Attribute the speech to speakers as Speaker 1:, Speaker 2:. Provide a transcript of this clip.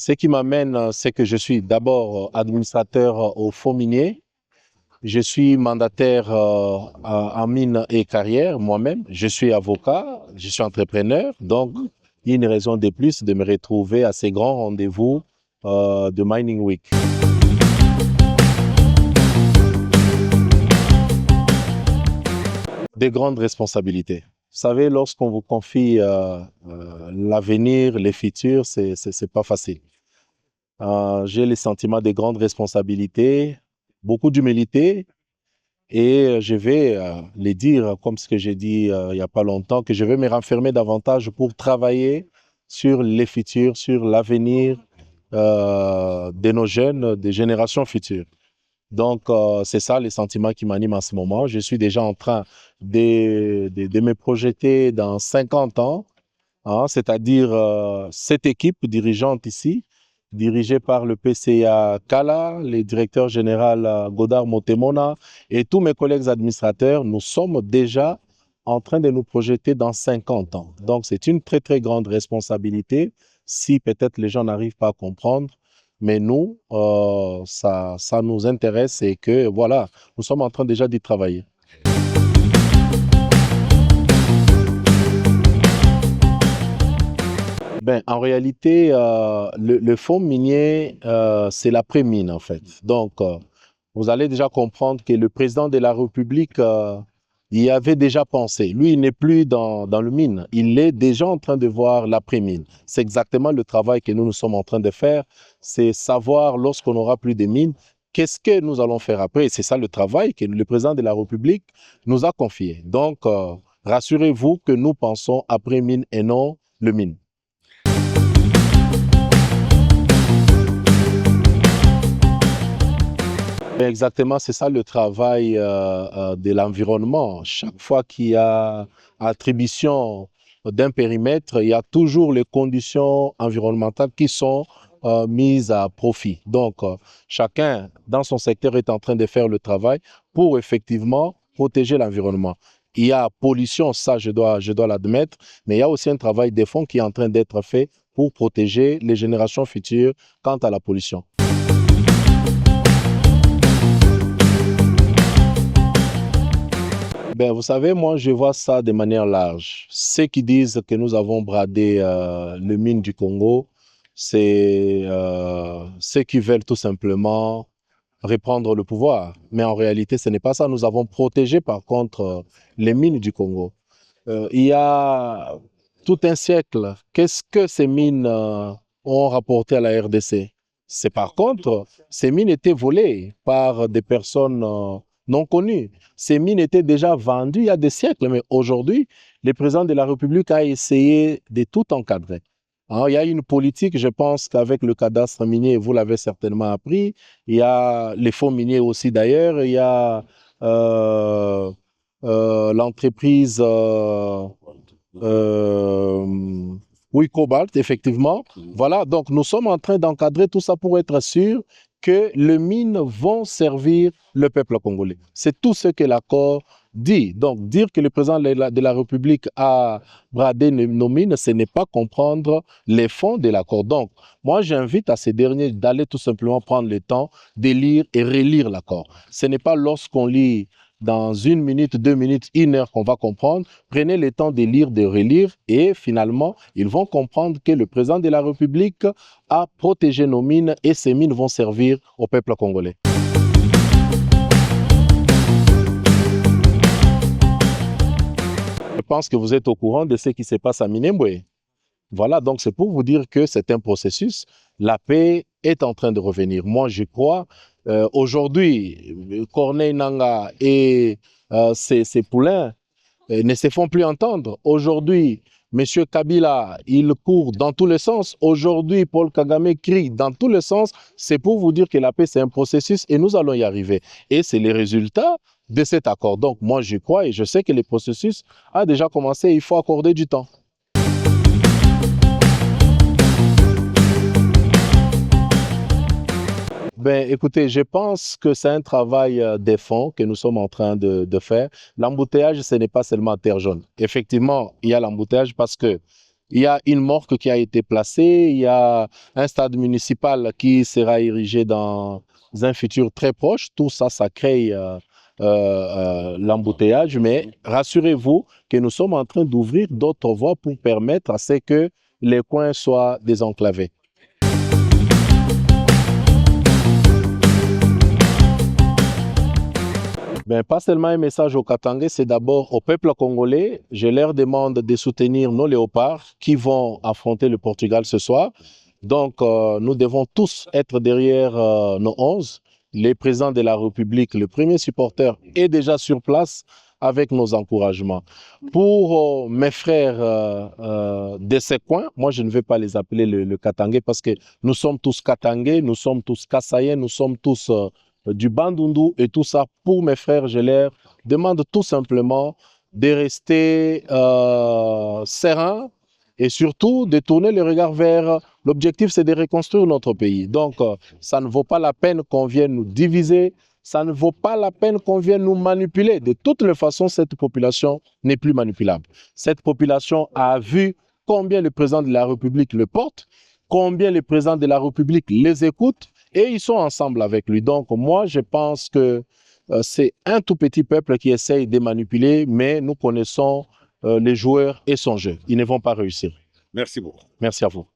Speaker 1: Ce qui m'amène, c'est que je suis d'abord administrateur au fonds minier. Je suis mandataire en mine et carrière moi-même. Je suis avocat, je suis entrepreneur. Donc, il y a une raison de plus de me retrouver à ces grands rendez-vous de Mining Week. Des grandes responsabilités. Vous savez, lorsqu'on vous confie l'avenir, les futurs, c'est pas facile. J'ai le sentiment de grandes responsabilités, beaucoup d'humilité, et je vais les dire, comme ce que j'ai dit il n'y a pas longtemps, que je vais me renfermer davantage pour travailler sur les futurs, sur l'avenir de nos jeunes, des générations futures. Donc, c'est ça les sentiments qui m'animent en ce moment. Je suis déjà en train de me projeter dans 50 ans, hein, c'est-à-dire cette équipe dirigeante ici, dirigée par le PCA Kala, le directeur général Godard Motemona et tous mes collègues administrateurs, nous sommes déjà en train de nous projeter dans 50 ans. Donc, c'est une très, très grande responsabilité si peut-être les gens n'arrivent pas à comprendre. Mais nous, ça nous intéresse et que, voilà, nous sommes en train déjà d'y travailler. Ben, en réalité, le fonds minier, c'est l'après-mine, en fait. Donc, vous allez déjà comprendre que le président de la République y avait déjà pensé. Lui, il n'est plus dans le mine. Il est déjà en train de voir l'après-mine. C'est exactement le travail que nous sommes en train de faire. C'est savoir, lorsqu'on n'aura plus de mines, qu'est-ce que nous allons faire après. C'est ça le travail que le président de la République nous a confié. Donc, rassurez-vous que nous pensons après-mine et non le mine. Exactement, c'est ça le travail de l'environnement. Chaque fois qu'il y a attribution d'un périmètre, il y a toujours les conditions environnementales qui sont mises à profit. Donc, chacun dans son secteur est en train de faire le travail pour effectivement protéger l'environnement. Il y a pollution, ça je dois l'admettre, mais il y a aussi un travail de fond qui est en train d'être fait pour protéger les générations futures quant à la pollution. Ben, vous savez, moi, je vois ça de manière large. Ceux qui disent que nous avons bradé le mine du Congo, c'est ceux qui veulent tout simplement reprendre le pouvoir. Mais en réalité, ce n'est pas ça. Nous avons protégé, par contre, les mines du Congo. Il y a tout un siècle. Qu'est-ce que ces mines ont rapporté à la RDC? C'est par contre, ces mines étaient volées par des personnes non connues. Ces mines étaient déjà vendues il y a des siècles, mais aujourd'hui, le président de la République a essayé de tout encadrer. Alors, il y a une politique, je pense qu'avec le cadastre minier, vous l'avez certainement appris, il y a les fonds miniers aussi d'ailleurs, il y a l'entreprise oui, Cobalt, effectivement. Voilà, donc nous sommes en train d'encadrer tout ça pour être sûr que les mines vont servir le peuple congolais. C'est tout ce que l'accord dit. Donc, dire que le président de la République a bradé nos mines, ce n'est pas comprendre les fonds de l'accord. Donc, moi, j'invite à ces derniers d'aller tout simplement prendre le temps de lire et relire l'accord. Ce n'est pas lorsqu'on lit dans 1 minute, 2 minutes, 1 heure qu'on va comprendre. Prenez le temps de lire, de relire et finalement, ils vont comprendre que le président de la République a protégé nos mines et ces mines vont servir au peuple congolais. Je pense que vous êtes au courant de ce qui se passe à Minembwe. Voilà, donc c'est pour vous dire que c'est un processus. La paix est en train de revenir. Moi, je crois. Aujourd'hui, Corneille Nangaa et ses poulains ne se font plus entendre. Aujourd'hui, M. Kabila, il court dans tous les sens. Aujourd'hui, Paul Kagame crie dans tous les sens. C'est pour vous dire que la paix, c'est un processus et nous allons y arriver. Et c'est les résultats de cet accord. Donc, moi, je crois et je sais que le processus a déjà commencé. Il faut accorder du temps. Ben, écoutez, je pense que c'est un travail de fond que nous sommes en train de faire. L'embouteillage, ce n'est pas seulement Terre Jaune. Effectivement, il y a l'embouteillage parce que Il y a une morgue qui a été placée, il y a un stade municipal qui sera érigé dans un futur très proche. Tout ça, ça crée l'embouteillage, mais rassurez-vous que nous sommes en train d'ouvrir d'autres voies pour permettre à ce que les coins soient désenclavés. Ben, pas seulement un message aux Katangais, c'est d'abord au peuple congolais. Je leur demande de soutenir nos léopards qui vont affronter le Portugal ce soir. Donc, nous devons tous être derrière nos 11. Le président de la République, le premier supporter, est déjà sur place avec nos encouragements. Pour mes frères de ces coins, moi je ne vais pas les appeler le Katangais parce que nous sommes tous Katangais, nous sommes tous Kassaïens, nous sommes tous du Bandundu et tout ça. Pour mes frères, je leur demande tout simplement de rester sereins et surtout de tourner le regard vers l'objectif, c'est de reconstruire notre pays. Donc, ça ne vaut pas la peine qu'on vienne nous diviser, ça ne vaut pas la peine qu'on vienne nous manipuler. De toutes les façons, cette population n'est plus manipulable. Cette population a vu combien le président de la République le porte, combien le président de la République les écoute, et ils sont ensemble avec lui. Donc, moi, je pense que c'est un tout petit peuple qui essaye de manipuler, mais nous connaissons les joueurs et son jeu. Ils ne vont pas réussir.
Speaker 2: Merci beaucoup.
Speaker 1: Merci à vous.